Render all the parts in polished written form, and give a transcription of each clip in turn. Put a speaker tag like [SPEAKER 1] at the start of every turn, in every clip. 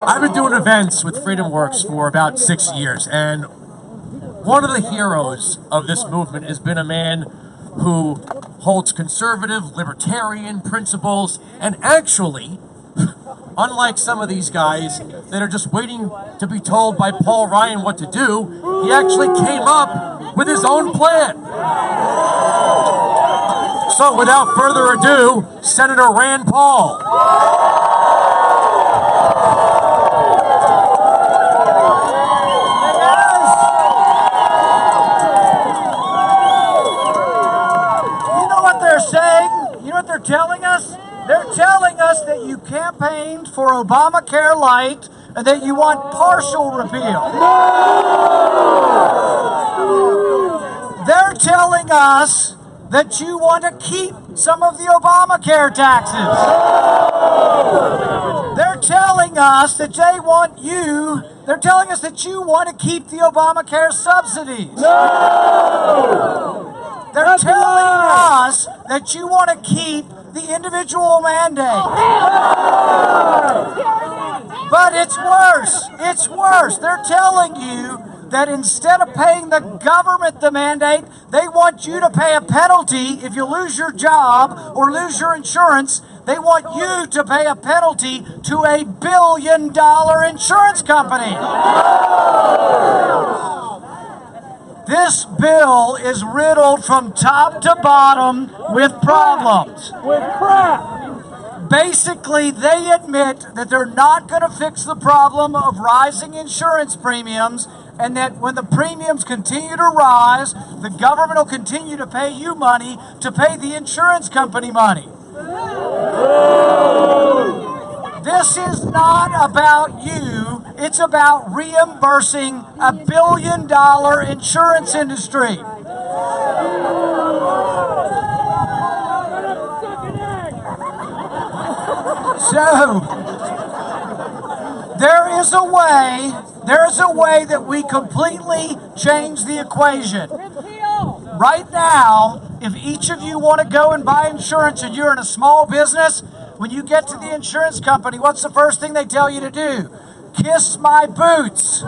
[SPEAKER 1] I've been doing events with Freedomworks for about 6 years, and one of the heroes of this movement has been a man who holds conservative, libertarian principles, and actually, unlike some of these guys that are just waiting to be told by Paul Ryan what to do, he actually came up with his own plan. So without further ado, Senator Rand Paul.
[SPEAKER 2] They're telling us? They're telling us that you campaigned for Obamacare Lite and that you want partial repeal. No! They're telling us that you want to keep some of the Obamacare taxes. No! They're telling us that they're telling us that you want to keep the Obamacare subsidies. No! They're telling us that you want to keep the individual mandate. But it's worse. It's worse. They're telling you that instead of paying the government the mandate, they want you to pay a penalty if you lose your job or lose your insurance. They want you to pay a penalty to $1 billion insurance company. This bill is riddled from top to bottom with problems. With crap. Basically, they admit that they're not going to fix the problem of rising insurance premiums, and that when the premiums continue to rise, the government will continue to pay you money to pay the insurance company money. This is not about you. It's about reimbursing $1 billion insurance industry. So, there is a way that we completely change the equation. Right now, if each of you want to go and buy insurance and you're in a small business, when you get to the insurance company, what's the first thing they tell you to do? Kiss my boots.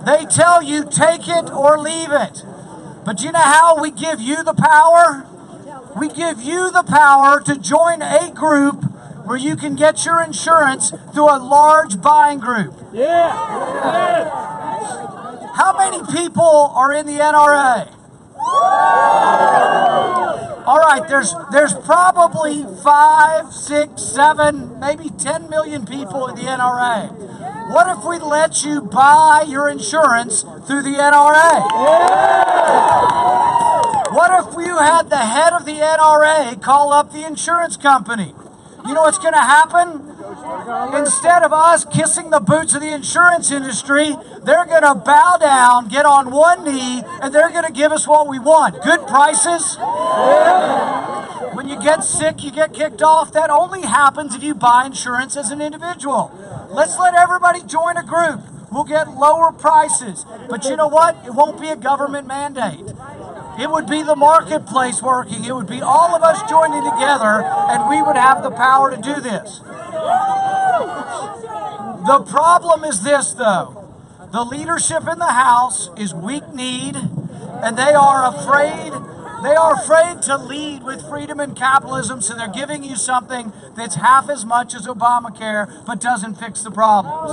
[SPEAKER 2] They tell you take it or leave it. But you know how we give you the power? We give you the power to join a group where you can get your insurance through a large buying group. Yeah. How many people are in the NRA? All right, there's probably 5, 6, 7, maybe 10 million people in the NRA. What if we let you buy your insurance through the NRA? What if you had the head of the NRA call up the insurance company? You know what's going to happen? Instead of us kissing the boots of the insurance industry, they're going to bow down, get on one knee, and they're going to give us what we want. Good prices. When you get sick, you get kicked off. That only happens if you buy insurance as an individual. Let's let everybody join a group. We'll get lower prices. But you know what? It won't be a government mandate. It would be the marketplace working. It would be all of us joining together, and we would have the power to do this. The problem is this, though. The leadership in the House is weak-kneed, and they are afraid to lead with freedom and capitalism, so they're giving you something that's half as much as Obamacare, but doesn't fix the problems.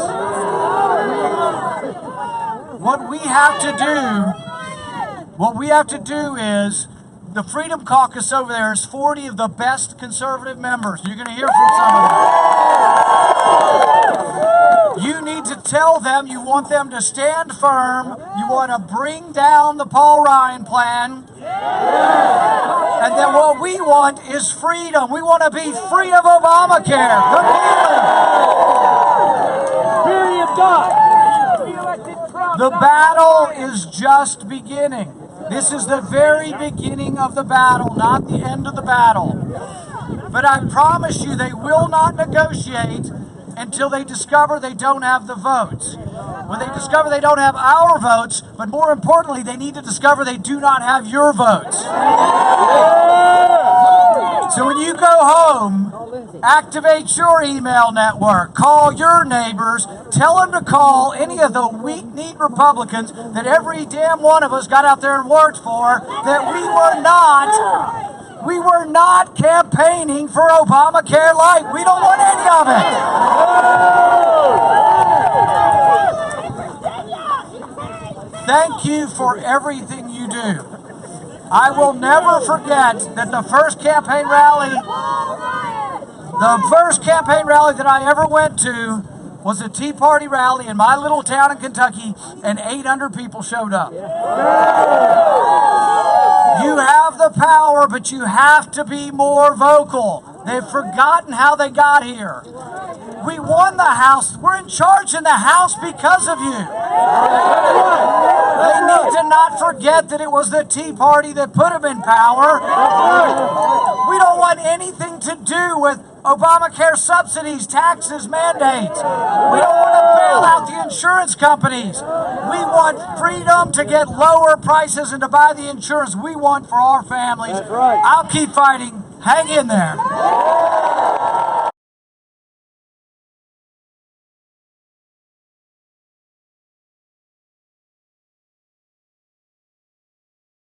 [SPEAKER 2] What we have to do is, the Freedom Caucus over there is 40 of the best conservative members. You're going to hear from some of them. You need to tell them you want them to stand firm. You want to bring down the Paul Ryan plan. And then what we want is freedom. We want to be free of Obamacare. The battle is just beginning. This is the very beginning of the battle, not the end of the battle. But I promise you they will not negotiate until they discover they don't have the votes. When they discover they don't have our votes, but more importantly, they need to discover they do not have your votes. So when you go home, Activate your email network. Call your neighbors. Tell them to call any of the weak-kneed Republicans that every damn one of us got out there and worked for, that we were not campaigning for Obamacare Lite. We don't want any of it. Thank you for everything you do. I will never forget that the first campaign rally that I ever went to was a Tea Party rally in my little town in Kentucky, and 800 people showed up. You have the power, but you have to be more vocal. They've forgotten how they got here. We won the House. We're in charge in the House because of you. They need to not forget that it was the Tea Party that put them in power. We don't want anything to do with Obamacare subsidies, taxes, mandates. We don't want to bail out the insurance companies. We want freedom to get lower prices and to buy the insurance we want for our families. I'll keep fighting. Hang in there.